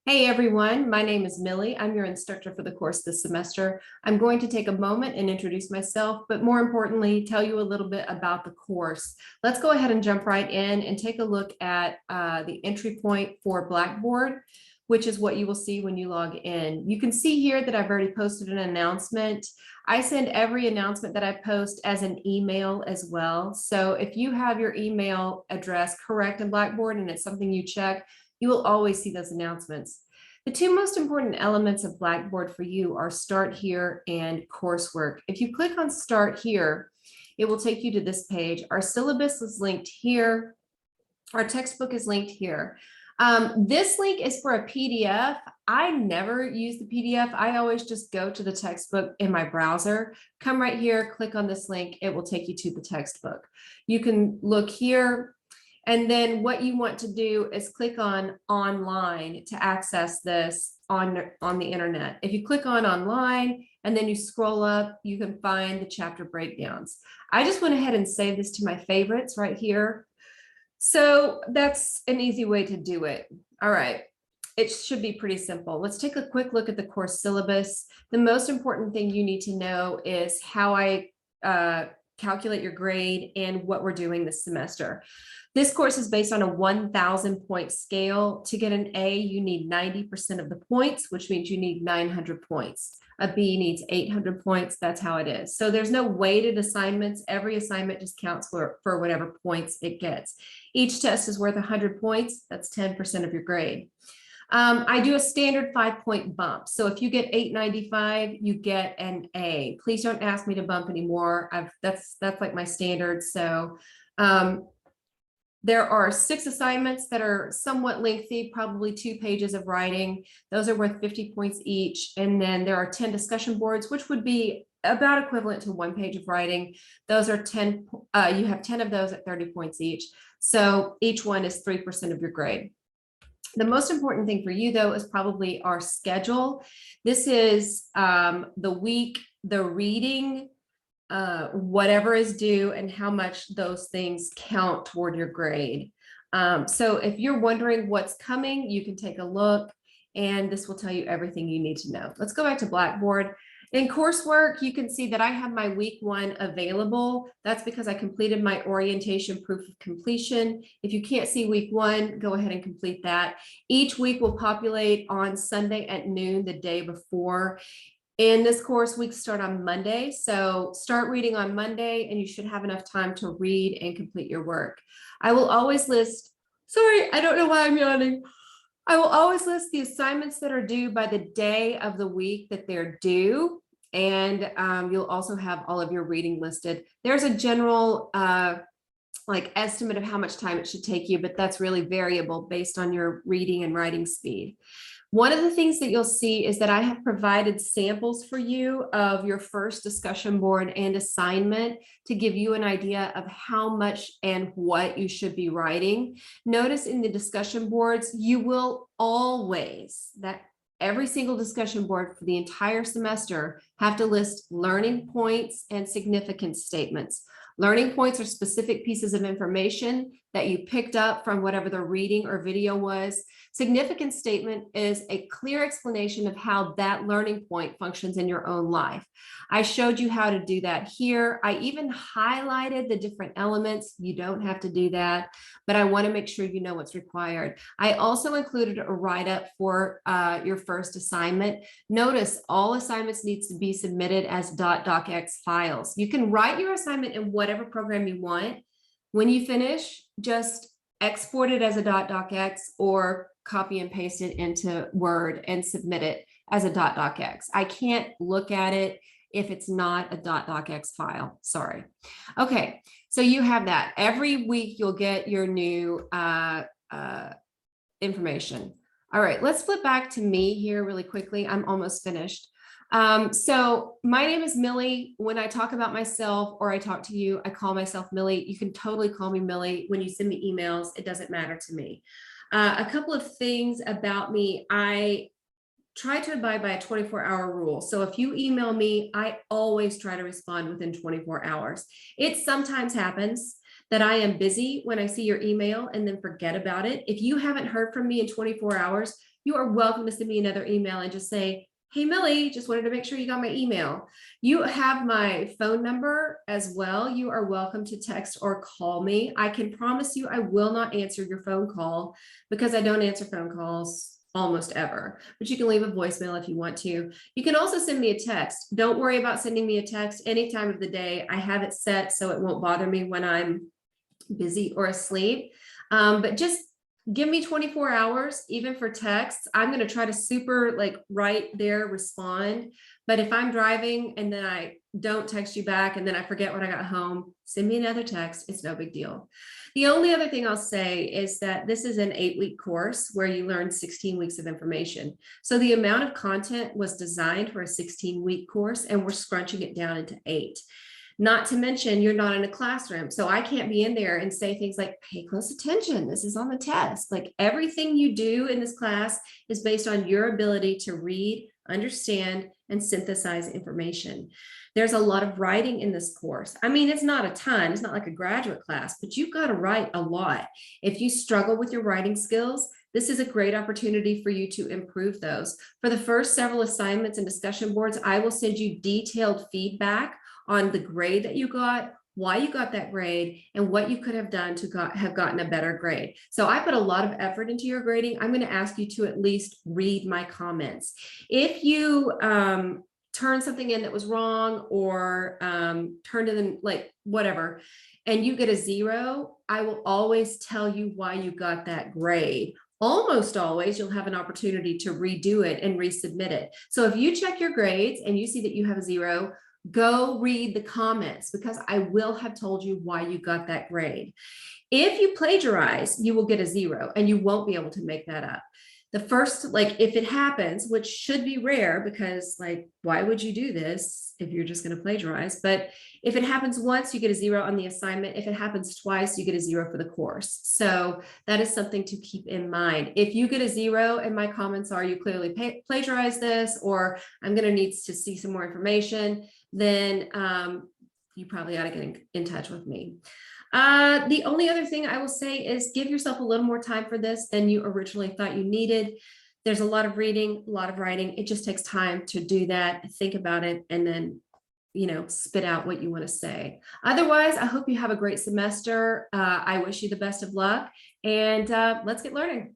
Hey everyone, my name is Millie. I'm your instructor for the course this semester. I'm going to take a moment and introduce myself, but more importantly, tell you a little bit about the course. Let's go ahead and jump right in and take a look at the entry point for Blackboard, which is what you will see when you log in. You can see here that I've already posted an announcement. I send every announcement that I post as an email as well. So if you have your email address correct in Blackboard and it's something you check, you will always see those announcements. The two most important elements of Blackboard for you are Start Here and Coursework. If you click on Start Here, it will take you to this page. Our syllabus is linked here. Our textbook is linked here. This link is for a PDF. I never use the PDF. I always just go to the textbook in my browser, come right here, click on this link. It will take you to the textbook. You can look here. And then what you want to do is click on online to access this on the internet. If you click on online and then you scroll up, you can find the chapter breakdowns. I just went ahead and saved this to my favorites right here. So that's an easy way to do it. All right. It should be pretty simple. Let's take a quick look at the course syllabus. The most important thing you need to know is how I calculate your grade and what we're doing this semester. This course is based on a 1,000 point scale. To get an A, you need 90% of the points, which means you need 900 points. A B needs 800 points. That's how it is. So there's no weighted assignments. Every assignment just counts for whatever points it gets. Each test is worth 100 points. That's 10% of your grade. I do a standard 5-point bump. So if you get 895, you get an A. Please don't ask me to bump anymore. That's like my standard. So there are 6 assignments that are somewhat lengthy, probably 2 pages of writing. Those are worth 50 points each. And then there are 10 discussion boards, which would be about equivalent to 1 page of writing. Those are 10, you have 10 of those at 30 points each. So each one is 3% of your grade. The most important thing for you, though, is probably our schedule. This is the week, the reading, whatever is due, and how much those things count toward your grade. So if you're wondering what's coming, you can take a look, and this will tell you everything you need to know. Let's go back to Blackboard. In coursework, you can see that I have my week 1 available. That's because I completed my orientation proof of completion. If you can't see week 1, go ahead and complete that. Each week will populate on Sunday at noon, the day before. In this course, weeks start on Monday. So start reading on Monday and you should have enough time to read and complete your work. I will always list, sorry, I don't know why I'm yawning. I will always list the assignments that are due by the day of the week that they're due. And you'll also have all of your reading listed. There's a general estimate of how much time it should take you, but that's really variable based on your reading and writing speed. One of the things that you'll see is that I have provided samples for you of your first discussion board and assignment to give you an idea of how much and what you should be writing. Notice in the discussion boards, you will always, that every single discussion board for the entire semester have to list learning points and significance statements. Learning points are specific pieces of information that you picked up from whatever the reading or video was. Significance statement is a clear explanation of how that learning point functions in your own life. I showed you how to do that here. I even highlighted the different elements. You don't have to do that, but I want to make sure you know what's required. I also included a write-up for your first assignment. Notice all assignments need to be submitted as .docx files. You can write your assignment in whatever program you want. When you finish, just export it as a .docx or copy and paste it into Word and submit it as a .docx. I can't look at it if it's not a .docx file, sorry. Okay, so you have that. Every week you'll get your new information. All right, let's flip back to me here really quickly. I'm almost finished. So my name is Millie. When I talk about myself or I talk to you, I call myself Millie. You can totally call me Millie. When you send me emails, it doesn't matter to me. A couple of things about me. I try to abide by a 24-hour rule. So if you email me, I always try to respond within 24 hours. It sometimes happens that I am busy when I see your email and then forget about it. If you haven't heard from me in 24 hours, you are welcome to send me another email and just say, hey, Millie, just wanted to make sure you got my email. You have my phone number as well. You are welcome to text or call me. I can promise you I will not answer your phone call because I don't answer phone calls almost ever, but you can leave a voicemail if you want to. You can also send me a text. Don't worry about sending me a text any time of the day. I have it set so it won't bother me when I'm busy or asleep. But just give me 24 hours, even for texts. I'm going to try to super like right there respond. But if I'm driving and then I don't text you back and then I forget when I got home, send me another text. It's no big deal. The only other thing I'll say is that this is an 8-week course where you learn 16 weeks of information. So the amount of content was designed for a 16-week course, and we're scrunching it down into 8. Not to mention, you're not in a classroom. So I can't be in there and say things like, pay close attention. This is on the test. Like everything you do in this class is based on your ability to read, understand, and synthesize information. There's a lot of writing in this course. I mean, it's not a ton. It's not like a graduate class, but you've got to write a lot. If you struggle with your writing skills, this is a great opportunity for you to improve those. For the first several assignments and discussion boards, I will send you detailed feedback on the grade that you got, why you got that grade, and what you could have done to have gotten a better grade. So I put a lot of effort into your grading. I'm going to ask you to at least read my comments. If you turn something in that was wrong or turned in like whatever, and you get a 0, I will always tell you why you got that grade. Almost always you'll have an opportunity to redo it and resubmit it. So if you check your grades and you see that you have a 0, go read the comments because I will have told you why you got that grade. If you plagiarize, you will get a 0 and you won't be able to make that up. The first, like if it happens, which should be rare because like, why would you do this if you're just going to plagiarize? But if it happens once, you get a 0 on the assignment. If it happens twice, you get a 0 for the course. So that is something to keep in mind. If you get a 0 and my comments are you clearly plagiarized this, or I'm going to need to see some more information, then you probably ought to get in touch with me. The only other thing I will say is give yourself a little more time for this than you originally thought you needed. There's a lot of reading, a lot of writing. It just takes time to do that, think about it, and then, spit out what you want to say. Otherwise, I hope you have a great semester. I wish you the best of luck, and let's get learning.